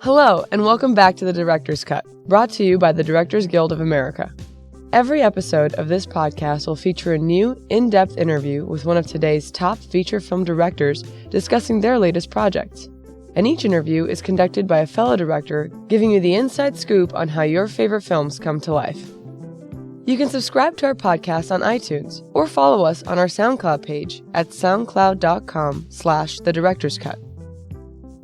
Hello, and welcome back to The Director's Cut, brought to you by the Directors Guild of America. Every episode of this podcast will feature a new, in-depth interview with one of today's top feature film directors discussing their latest projects. And each interview is conducted by a fellow director, giving you the inside scoop on how your favorite films come to life. You can subscribe to our podcast on iTunes or follow us on our SoundCloud page at soundcloud.com/thedirectorscut.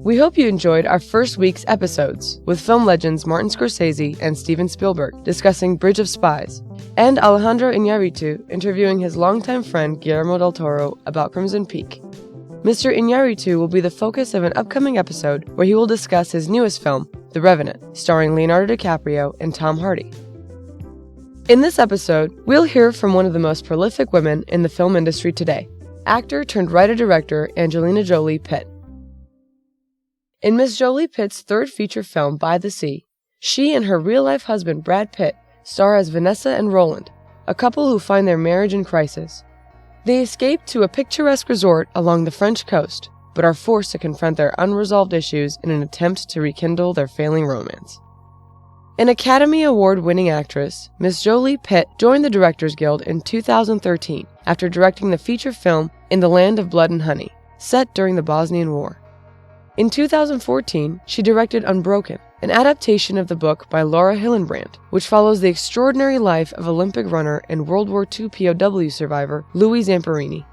We hope you enjoyed our first week's episodes with film legends Martin Scorsese and Steven Spielberg discussing Bridge of Spies, and Alejandro Iñárritu interviewing his longtime friend Guillermo del Toro about Crimson Peak. Mr. Iñárritu will be the focus of an upcoming episode where he will discuss his newest film, The Revenant, starring Leonardo DiCaprio and Tom Hardy. In this episode, we'll hear from one of the most prolific women in the film industry today, actor turned writer-director Angelina Jolie Pitt. In Miss Jolie Pitt's third feature film, By the Sea, she and her real-life husband Brad Pitt star as Vanessa and Roland, a couple who find their marriage in crisis. They escape to a picturesque resort along the French coast, but are forced to confront their unresolved issues in an attempt to rekindle their failing romance. An Academy Award-winning actress, Miss Jolie Pitt joined the Directors Guild in 2013 after directing the feature film In the Land of Blood and Honey, set during the Bosnian War. In 2014, she directed Unbroken, an adaptation of the book by Laura Hillenbrand, which follows the extraordinary life of Olympic runner and World War II POW survivor Louis Zamperini.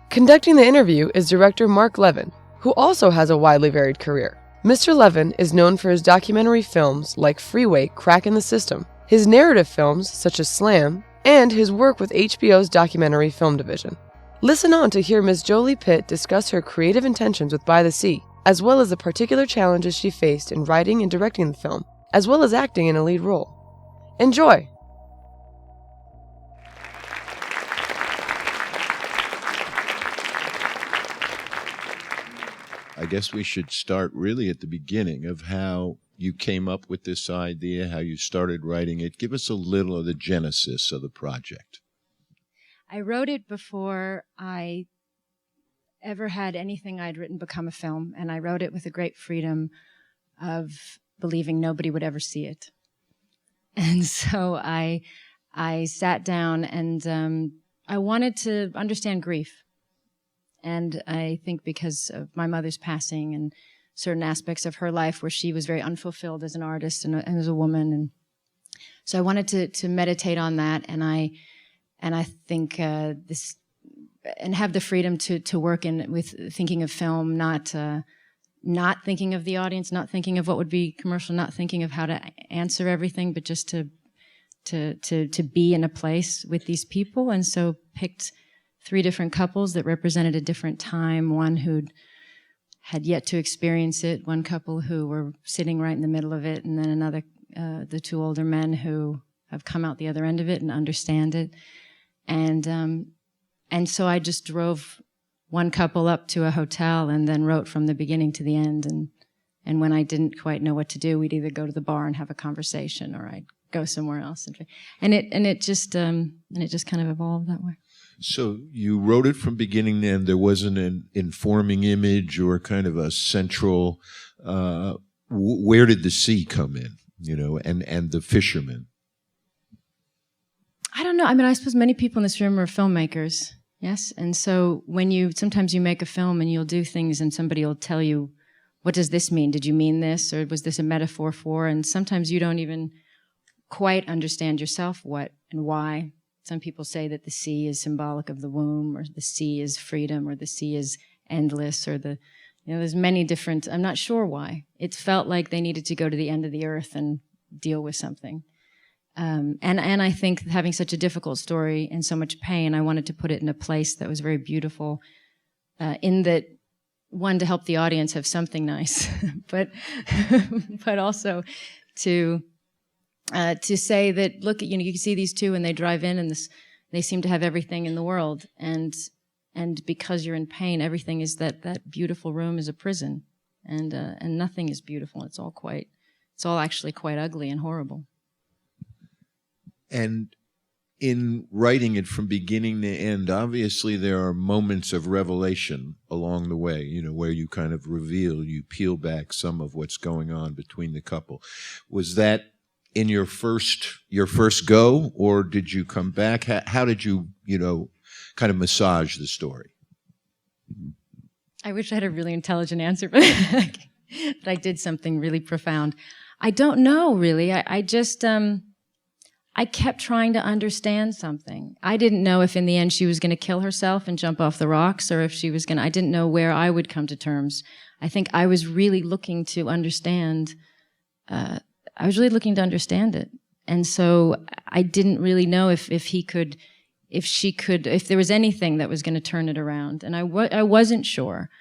Conducting the interview is director Marc Levin, who also has a widely varied career. Mr. Levin is known for his documentary films like Freeway, Crack in the System, his narrative films such as Slam, and his work with HBO's documentary film division. Listen on to hear Ms. Jolie Pitt discuss her creative intentions with By the Sea, as well as the particular challenges she faced in writing and directing the film, as well as acting in a lead role. Enjoy! I guess we should start really at the beginning of how you came up with this idea, how you started writing it. Give us a little of the genesis of the project. I wrote it before I ever had anything I'd written become a film, and I wrote it with a great freedom of believing nobody would ever see it. And so I sat down and I wanted to understand grief. And I think because of my mother's passing and certain aspects of her life where she was very unfulfilled as an artist and as a woman. And so I wanted to meditate on that, and I think this, and have the freedom to work with thinking of film, not thinking of the audience, not thinking of what would be commercial, not thinking of how to answer everything, but just to be in a place with these people. And so picked 3 different couples that represented a different time. One who had yet to experience it, one couple who were sitting right in the middle of it, and then another, the 2 older men who have come out the other end of it and understand it. And so I just drove one couple up to a hotel and then wrote from the beginning to the end. And when I didn't quite know what to do, we'd either go to the bar and have a conversation, or I'd go somewhere else. And it just kind of evolved that way. So you wrote it from beginning to end. There wasn't an informing image or kind of a central. Where did the sea come in? And the fishermen. I don't know. I mean, I suppose many people in this room are filmmakers, yes? And so sometimes you make a film and you'll do things and somebody will tell you, what does this mean? Did you mean this? Or was this a metaphor for? And sometimes you don't even quite understand yourself what and why. Some people say that the sea is symbolic of the womb, or the sea is freedom, or the sea is endless, or there's many different, I'm not sure why. It felt like they needed to go to the end of the earth and deal with something. And I think having such a difficult story and so much pain, I wanted to put it in a place that was very beautiful, in that, one, to help the audience have something nice, but also to say that, look, you can see these 2 and they drive in and they seem to have everything in the world, and because you're in pain, everything is that beautiful room is a prison, and nothing is beautiful. It's all actually quite ugly and horrible. And in writing it from beginning to end, obviously there are moments of revelation along the way, you know, where you kind of reveal, you peel back some of what's going on between the couple. Was that in your first go, or did you come back? How did you, you know, kind of massage the story? I wish I had a really intelligent answer, but I did something really profound. I don't know, really. I just... I kept trying to understand something. I didn't know if in the end she was going to kill herself and jump off the rocks, or if she was going to, I didn't know where I would come to terms. I think I was really looking to understand, it. And so I didn't really know if there was anything that was going to turn it around. And I wasn't sure.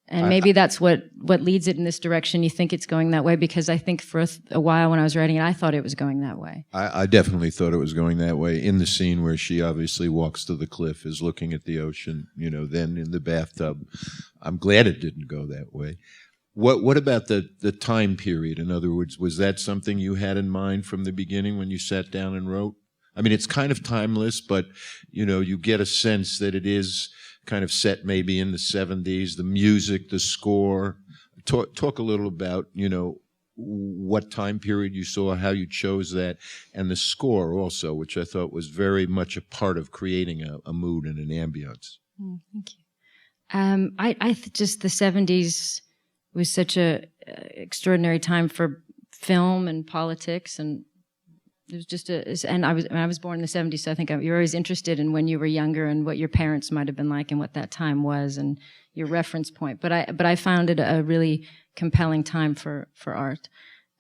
And maybe that's what leads it in this direction. You think it's going that way, because I think for a while when I was writing it, I thought it was going that way. I definitely thought it was going that way. In the scene where she obviously walks to the cliff, is looking at the ocean, you know, then in the bathtub. I'm glad it didn't go that way. What about the time period? In other words, was that something you had in mind from the beginning when you sat down and wrote? I mean, it's kind of timeless, but, you know, you get a sense that it is kind of set maybe in the 70s, the music, the score. Talk a little about, you know, what time period you saw, how you chose that, and the score also, which I thought was very much a part of creating a mood and an ambience. Thank you. Just the 70s was such a extraordinary time for film and politics, and it was just I was born in the 70s, so I think you're always interested in when you were younger and what your parents might have been like and what that time was and your reference point. But I found it a really compelling time for art.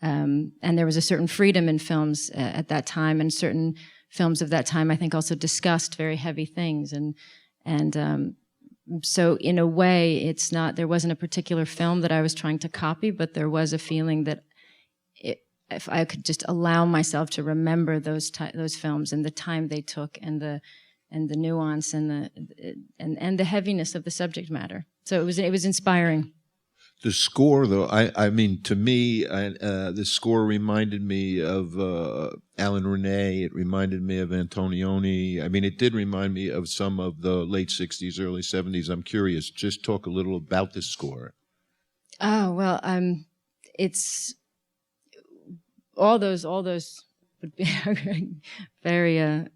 And there was a certain freedom in films at that time, and certain films of that time I think also discussed very heavy things. So in a way, there wasn't a particular film that I was trying to copy, but there was a feeling that if I could just allow myself to remember those films and the time they took and the nuance and the heaviness of the subject matter. So it was inspiring. The score, though, I mean, to me, the score reminded me of Alan Rene. It reminded me of Antonioni. I mean, it did remind me of some of the late 60s, early 70s. I'm curious. Just talk a little about the score. Oh, well, it's... All those would be very,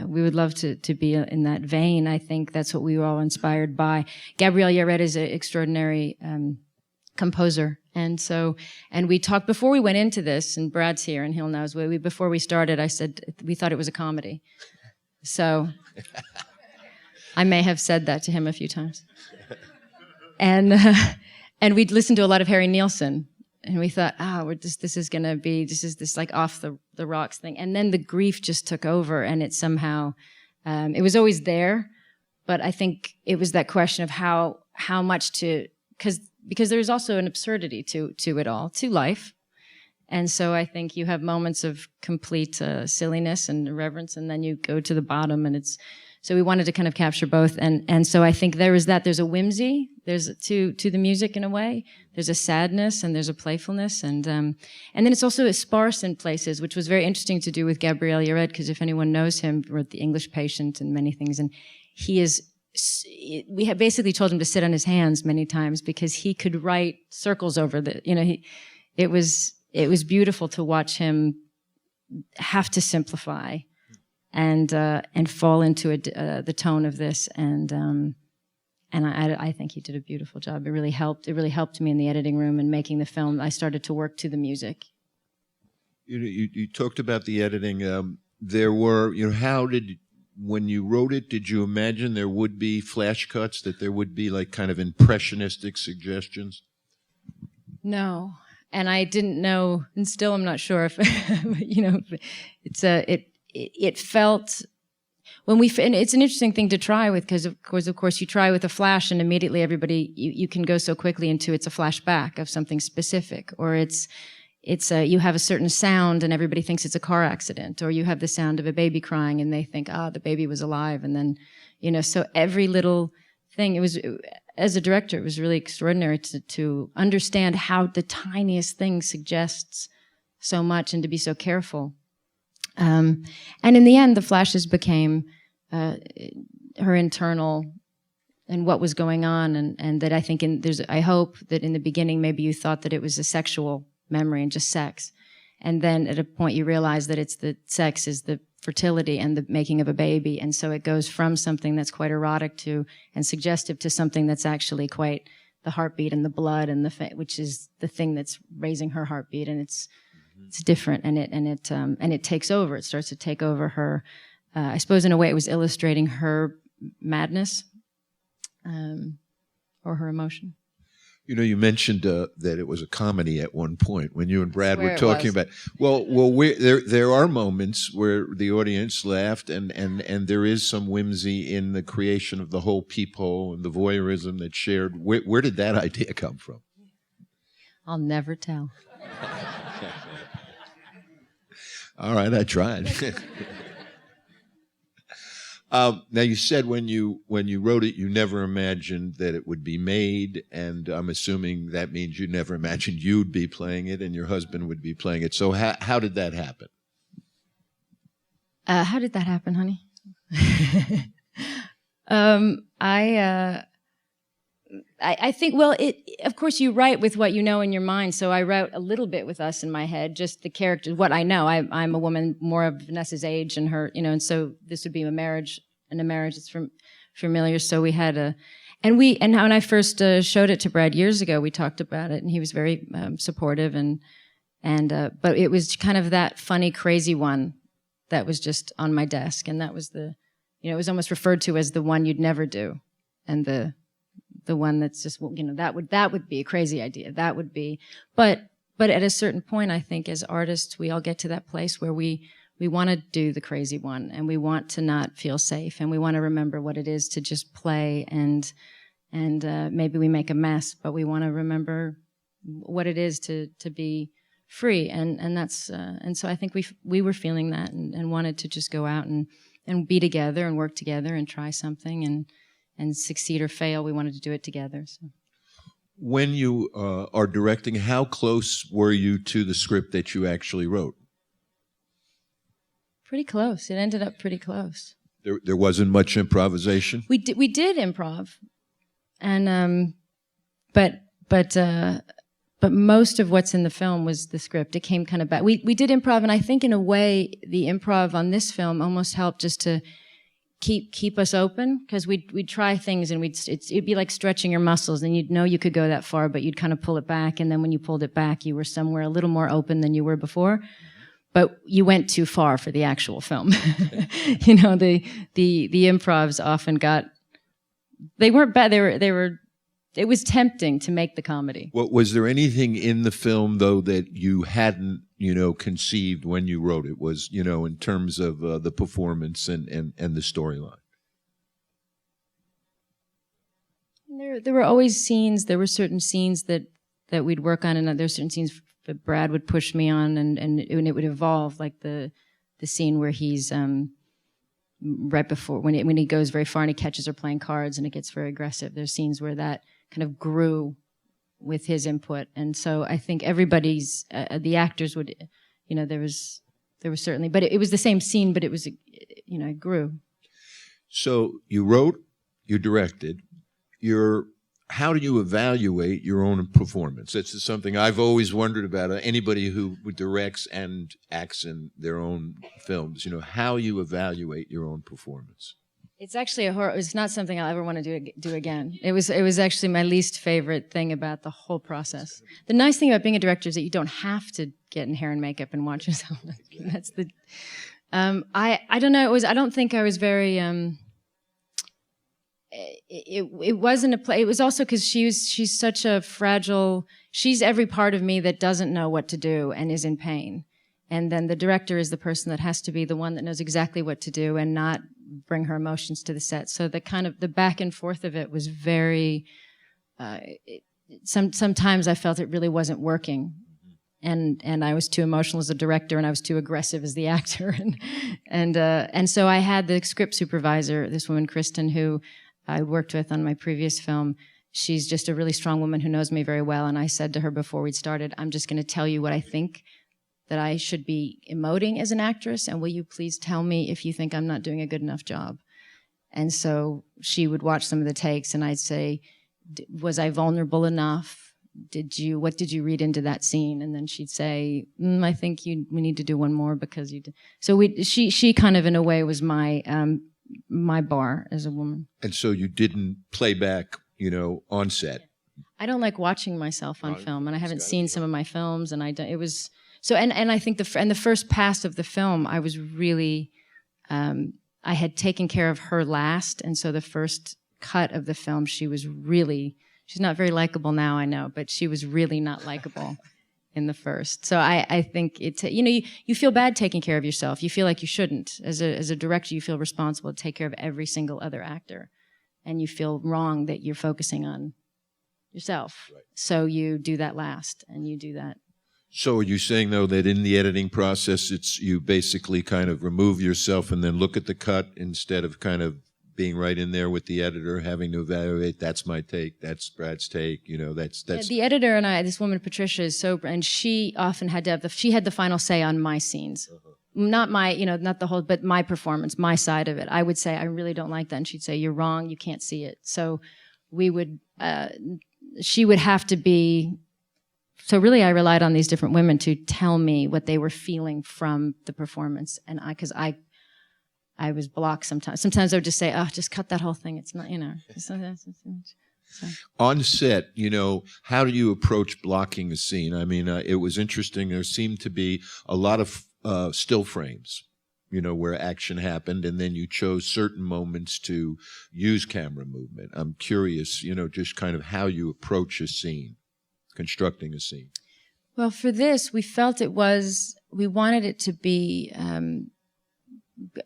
we would love to be in that vein. I think that's what we were all inspired by. Gabriel Yared is an extraordinary composer. And we talked before we went into this, and Brad's here and he'll know, before we started, I said we thought it was a comedy. So I may have said that to him a few times. And we'd listened to a lot of Harry Nilsson. And we thought, this is this like off the rocks thing. And then the grief just took over, and it somehow, it was always there, but I think it was that question of how much because there's also an absurdity to it all, to life. And so I think you have moments of complete silliness and irreverence, and then you go to the bottom, and so we wanted to kind of capture both. And so I think there's a whimsy, there's to the music in a way. There's a sadness and there's a playfulness. And then it's also sparse in places, which was very interesting to do with Gabriel Yared, because if anyone knows him, wrote The English Patient and many things. And we had basically told him to sit on his hands many times because he could write circles over it was beautiful to watch him have to simplify and fall into the tone of this, and I think he did a beautiful job. It really helped me in the editing room and making the film. I started to work to the music. You talked about the editing. There were, when you wrote it, did you imagine there would be flash cuts, that there would be like kind of impressionistic suggestions? No, and I didn't know, and still I'm not sure if it felt and it's an interesting thing to try with, because of course you try with a flash and immediately everybody, you can go so quickly into it's a flashback of something specific, or you have a certain sound and everybody thinks it's a car accident, or you have the sound of a baby crying and they think, the baby was alive. And then, so every little thing, as a director, it was really extraordinary to understand how the tiniest thing suggests so much and to be so careful. And in the end, the flashes became her internal and what was going on, and that I think I hope that in the beginning maybe you thought that it was a sexual memory and just sex, and then at a point you realize that it's the sex is the fertility and the making of a baby, and so it goes from something that's quite erotic to and suggestive to something that's actually quite the heartbeat and the blood and which is the thing that's raising her heartbeat, and it's different, and it takes over. It starts to take over her. I suppose in a way it was illustrating her madness. Or her emotion. You know, you mentioned that it was a comedy at one point when you and Brad were Where it talking was. about. Well, there are moments where the audience laughed, and there is some whimsy in the creation of the whole peephole and the voyeurism that's shared. Where did that idea come from? I'll never tell. All right, I tried. Now, you said when you wrote it, you never imagined that it would be made, and I'm assuming that means you never imagined you'd be playing it and your husband would be playing it. So how did that happen? How did that happen, honey? I think, well, of course you write with what you know in your mind, so I wrote a little bit with us in my head, just the characters, what I know. I'm a woman more of Vanessa's age and her, and so this would be a marriage, and a marriage is familiar, so we had and when I first showed it to Brad years ago, we talked about it, and he was very supportive, but it was kind of that funny, crazy one that was just on my desk, and that was it was almost referred to as the one you'd never do, and the one that's just, that would be a crazy idea. That would be, but at a certain point, I think as artists, we all get to that place where we want to do the crazy one, and we want to not feel safe, and we want to remember what it is to just play, and maybe we make a mess, but we want to remember what it is to be free, and that's and so I think we were feeling that, and wanted to just go out and be together and work together and try something and succeed or fail. We wanted to do it together. So. When you are directing, how close were you to the script that you actually wrote? Pretty close. It ended up pretty close. There wasn't much improvisation? We did improv, and but most of what's in the film was the script. It came kind of back. We did improv, and I think in a way the improv on this film almost helped just to keep us open, because we'd try things, and it'd be like stretching your muscles, and you'd know you could go that far, but you'd kind of pull it back, and then when you pulled it back, you were somewhere a little more open than you were before, but you went too far for the actual film. The improvs often they weren't bad. They were. It was tempting to make the comedy. Well, was there anything in the film, though, that you hadn't, conceived when you wrote it? Was, in terms of the performance and the storyline? There were always scenes. There were certain scenes that we'd work on, and there were certain scenes that Brad would push me on, and it would evolve, like the scene where he's right before when he goes very far and he catches her playing cards and it gets very aggressive. There's scenes where that kind of grew with his input, and so I think everybody's the actors would, there was certainly, but it was the same scene, but it was, it grew. So you wrote, you directed, how do you evaluate your own performance? That's something I've always wondered about. Anybody who directs and acts in their own films, how you evaluate your own performance. It's actually it's not something I'll ever want to do again. It was actually my least favorite thing about the whole process. The nice thing about being a director is that you don't have to get in hair and makeup and watch yourself. That's the. I don't know. I don't think I was very. It wasn't a play. It was also because she's such a fragile. She's every part of me that doesn't know what to do and is in pain. And then the director is the person that has to be the one that knows exactly what to do and not bring her emotions to the set. So the back and forth of it was very, sometimes I felt it really wasn't working. And I was too emotional as a director, and I was too aggressive as the actor. And so I had the script supervisor, this woman, Kristen, who I worked with on my previous film. She's just a really strong woman who knows me very well. And I said to her before we'd started, I'm just going to tell you what I think that I should be emoting as an actress, and will you please tell me if you think I'm not doing a good enough job? And so she would watch some of the takes, and I'd say, was I vulnerable enough? What did you read into that scene? And then she'd say, I think we need to do one more because you did. So she kind of in a way was my bar as a woman. And so you didn't play back, on set. I don't like watching myself on film, and I haven't seen some of my films, and it was so. And I think the first pass of the film, I was really, I had taken care of her last, and so the first cut of the film, she's not very likable now, I know, but she was really not likable in the first. So I think you feel bad taking care of yourself. You feel like you shouldn't. As a director, you feel responsible to take care of every single other actor, and you feel wrong that you're focusing on yourself. Right. So you do that last, and you do that. So are you saying, though, that in the editing process, you basically kind of remove yourself and then look at the cut instead of kind of being right in there with the editor, having to evaluate, that's my take, that's Brad's take, that's... Yeah, the editor and I, this woman, Patricia, is so... And she often had to have she had the final say on my scenes. Not my, not the whole, but my performance, my side of it. I would say, I really don't like that. And she'd say, you're wrong, you can't see it. So we would... she would have to be... So really I relied on these different women to tell me what they were feeling from the performance. And because I was blocked sometimes. Sometimes I would just say, just cut that whole thing. It's not, So. On set, how do you approach blocking a scene? I mean, it was interesting. There seemed to be a lot of still frames, where action happened, and then you chose certain moments to use camera movement. I'm curious, just kind of how you approach a scene, constructing a scene. Well, for this, we felt we wanted it to be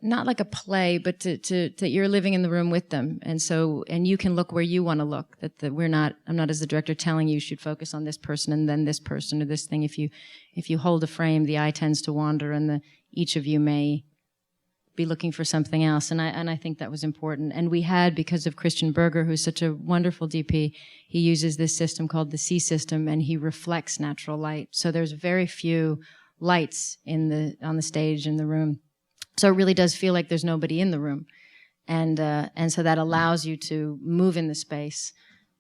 not like a play, but that you're living in the room with them. And you can look where you want to look, I'm not as the director telling you should focus on this person and then this person or this thing. If you hold a frame, the eye tends to wander, and each of you may be looking for something else. And I think that was important. And we had, because of Christian Berger, who's such a wonderful DP, he uses this system called the C system, and he reflects natural light. So there's very few lights on the stage in the room. So it really does feel like there's nobody in the room. And so that allows you to move in the space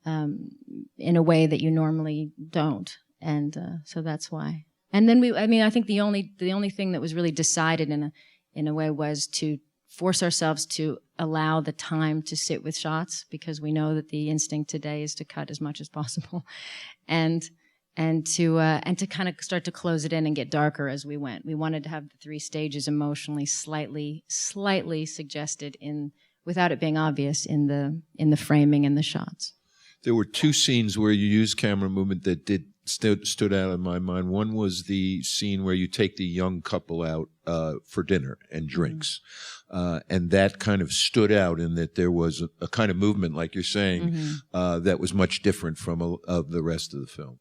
in a way that you normally don't. And so that's why. And then I think the only thing that was really decided in a way was to force ourselves to allow the time to sit with shots, because we know that the instinct today is to cut as much as possible. And to kind of start to close it in and get darker as we went. We wanted to have the three stages emotionally slightly suggested without it being obvious in the framing and the shots. There were two scenes where you used camera movement that stood out in my mind. One was the scene where you take the young couple out for dinner and drinks. And that kind of stood out in that there was a kind of movement, like you're saying, that was much different from of the rest of the film.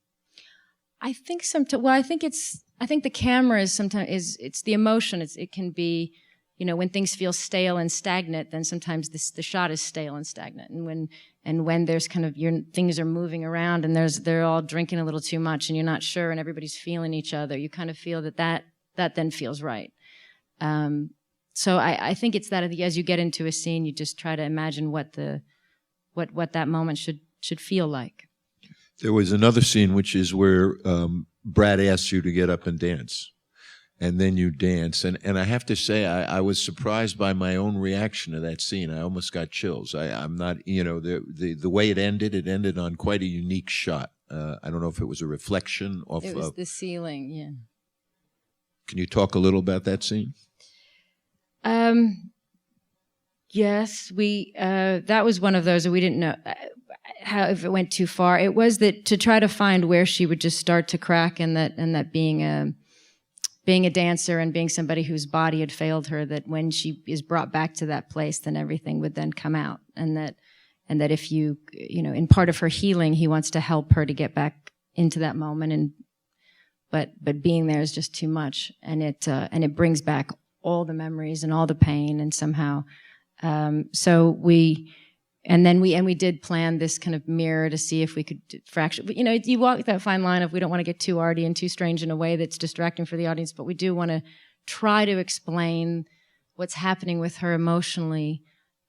I think I think the camera is sometimes it's the emotion. It can be, when things feel stale and stagnant, then sometimes the shot is stale and stagnant. And when there's kind of things are moving around and they're all drinking a little too much and you're not sure and everybody's feeling each other, you kind of feel that then feels right. So I think it's that as you get into a scene, you just try to imagine what that moment should feel like. There was another scene, which is where Brad asks you to get up and dance, and then you dance. And I have to say, I was surprised by my own reaction to that scene. I almost got chills. I'm not, the way it ended on quite a unique shot. I don't know if it was a reflection off. It was the ceiling, yeah. Can you talk a little about that scene? Yes, that was one of those that we didn't know if it went too far. It was that to try to find where she would just start to crack, and that being a dancer and being somebody whose body had failed her, that when she is brought back to that place, then everything would then come out, and that if in part of her healing, he wants to help her to get back into that moment, but being there is just too much, and it brings back all the memories and all the pain, and somehow, so And then we did plan this kind of mirror to see if we could fracture. You know, you walk that fine line of we don't want to get too arty and too strange in a way that's distracting for the audience, but we do want to try to explain what's happening with her emotionally,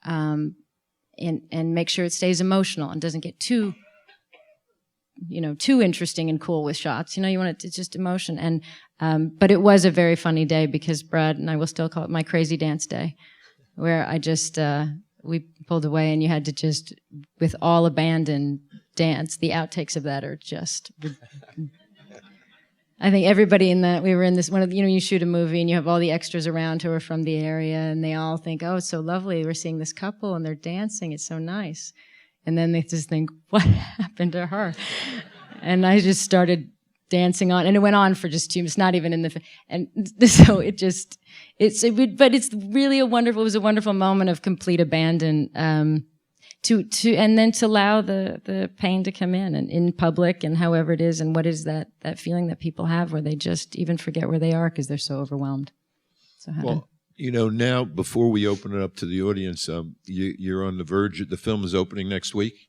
and make sure it stays emotional and doesn't get too interesting and cool with shots. You know, you want it to just emotion. And but it was a very funny day because Brad and I will still call it my crazy dance day, where I just we pulled away and you had to just, with all abandon, dance. The outtakes of that are just. I think everybody we were in this one of you shoot a movie and you have all the extras around who are from the area and they all think, oh, it's so lovely. We're seeing this couple and they're dancing. It's so nice. And then they just think, what happened to her? And I just started dancing on, and it went on for just 2 minutes, not even in the, and so but it's really it was a wonderful moment of complete abandon, and then to allow the pain to come in and in public and however it is, and what is that feeling that people have where they just even forget where they are because they're so overwhelmed. So now before we open it up to the audience, you're on the verge. The film is opening next week,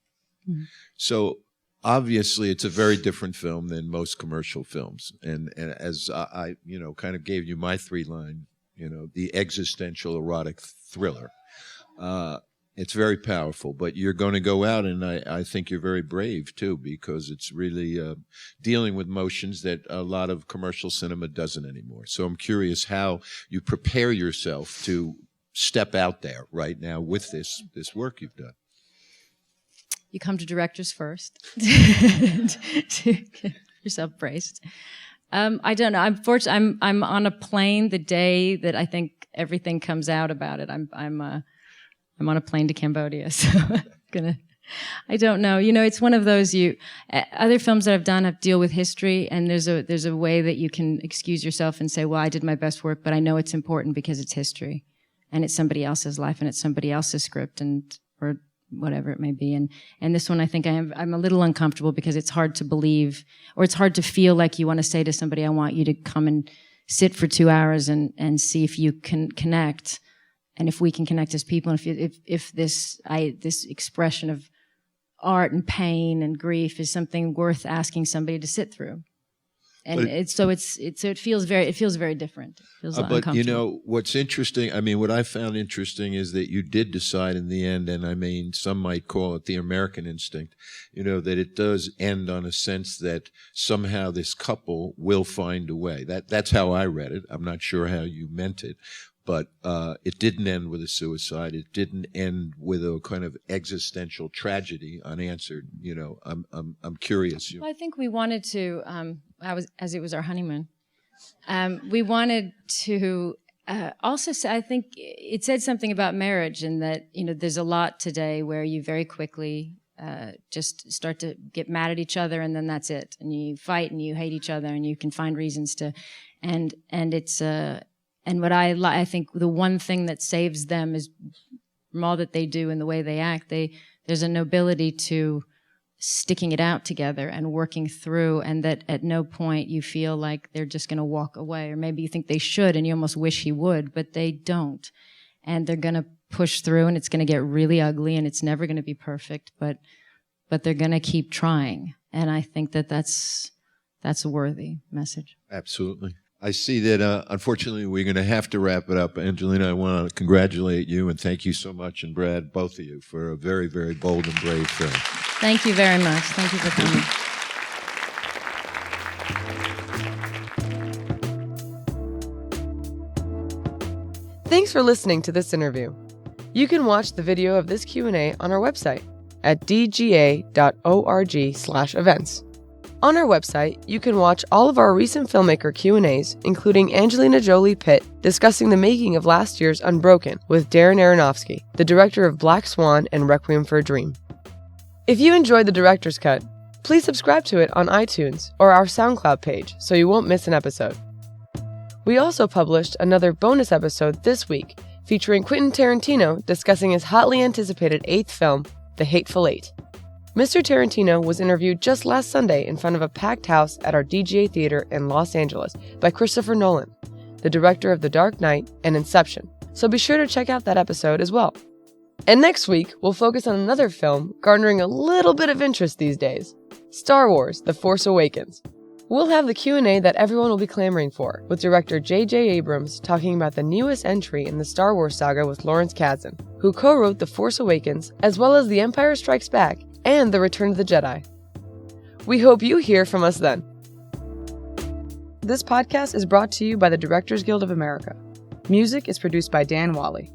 so obviously it's a very different film than most commercial films. And as I kind of gave you my 3-line, the existential erotic thriller. It's very powerful, but you're going to go out, and I think you're very brave too, because it's really dealing with emotions that a lot of commercial cinema doesn't anymore. So I'm curious how you prepare yourself to step out there right now with this work you've done. You come to directors first to get yourself braced. I don't know. I'm on a plane the day that I think everything comes out about it. I'm on a plane to Cambodia, so I don't know. It's one of those other films that I've done have deal with history, and there's a way that you can excuse yourself and say, well, I did my best work, but I know it's important because it's history, and it's somebody else's life, and it's somebody else's script, or whatever it may be. And this one, I think I'm a little uncomfortable because it's hard to believe, or it's hard to feel like you want to say to somebody, I want you to come and sit for 2 hours and see if you can connect, and if we can connect as people, and if this expression of art and pain and grief is something worth asking somebody to sit through. And it feels very different. It feels uncomfortable. What's interesting, what I found interesting is that you did decide in the end, and some might call it the American instinct, that it does end on a sense that somehow this couple will find a way. That's how I read it. I'm not sure how you meant it. But it didn't end with a suicide. It didn't end with a kind of existential tragedy unanswered. I'm curious. Well, I think we wanted to. As it was our honeymoon, we wanted to also say. I think it said something about marriage, and that there's a lot today where you very quickly just start to get mad at each other, and then that's it, and you fight and you hate each other, and you can find reasons to, and it's. And what I think the one thing that saves them is from all that they do and the way they act, there's a nobility to sticking it out together and working through, and that at no point you feel like they're just going to walk away, or maybe you think they should and you almost wish he would, but they don't. And they're going to push through, and it's going to get really ugly, and it's never going to be perfect, but they're going to keep trying. And I think that's a worthy message. Absolutely. I see that, unfortunately, we're going to have to wrap it up. Angelina, I want to congratulate you and thank you so much, and Brad, both of you, for a very, very bold and brave film. Thank you very much. Thank you for coming. Thanks for listening to this interview. You can watch the video of this Q&A on our website at dga.org/events. On our website, you can watch all of our recent filmmaker Q&As, including Angelina Jolie Pitt discussing the making of last year's Unbroken with Darren Aronofsky, the director of Black Swan and Requiem for a Dream. If you enjoyed the director's cut, please subscribe to it on iTunes or our SoundCloud page so you won't miss an episode. We also published another bonus episode this week featuring Quentin Tarantino discussing his hotly anticipated 8th film, The Hateful Eight. Mr. Tarantino was interviewed just last Sunday in front of a packed house at our DGA Theater in Los Angeles by Christopher Nolan, the director of The Dark Knight and Inception, so be sure to check out that episode as well. And next week, we'll focus on another film garnering a little bit of interest these days, Star Wars: The Force Awakens. We'll have the Q&A that everyone will be clamoring for, with director J.J. Abrams talking about the newest entry in the Star Wars saga with Lawrence Kasdan, who co-wrote The Force Awakens, as well as The Empire Strikes Back and The Return of the Jedi. We hope you hear from us then. This podcast is brought to you by the Directors Guild of America. Music is produced by Dan Wally.